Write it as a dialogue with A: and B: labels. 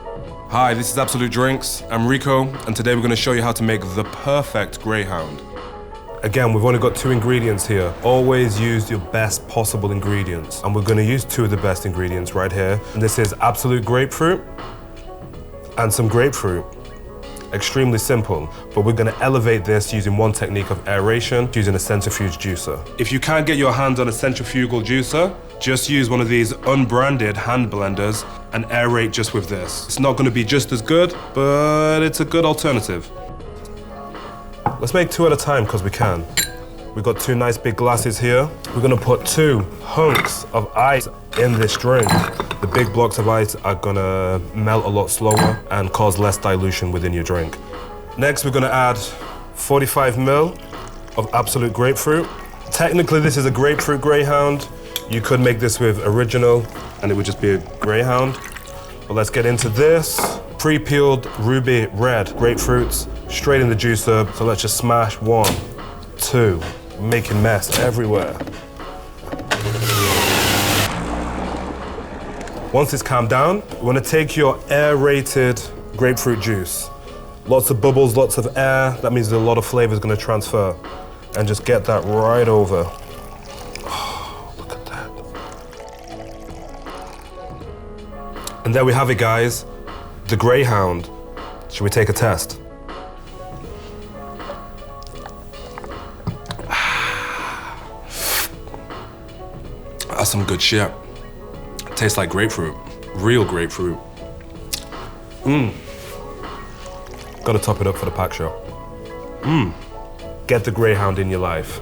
A: Hi, this is Absolut Drinks. I'm Rico, and today we're going to show you how to make the perfect Greyhound. Again, we've only got 2 ingredients here. Always use your best possible ingredients. And we're going to use 2 of the best ingredients right here. And this is Absolut Grapefruit and some grapefruit. Extremely simple, but we're going to elevate this using one technique of aeration, using a centrifuge juicer. If you can't get your hands on a centrifugal juicer, just use one of these unbranded hand blenders and aerate just with this. It's not going to be just as good, but it's a good alternative. Let's make 2 at a time because we can. We've got 2 nice big glasses here. We're going to put 2 hunks of ice in this drink. The big blocks of ice are going to melt a lot slower and cause less dilution within your drink. Next, we're going to add 45 ml of Absolut Grapefruit. Technically, this is a Grapefruit Greyhound. You could make this with original and it would just be a Greyhound. But let's get into this. Pre-peeled ruby red grapefruits straight in the juicer. So let's just smash 1, 2, making mess everywhere. Once it's calmed down, we want to take your aerated grapefruit juice. Lots of bubbles, lots of air. That means a lot of flavor is going to transfer. And just get that right over. Oh, look at that. And there we have it, guys. The Greyhound. Should we take a test? That's some good shit. Tastes like grapefruit, real grapefruit. Gotta top it up for the pack shop. Get the Greyhound in your life.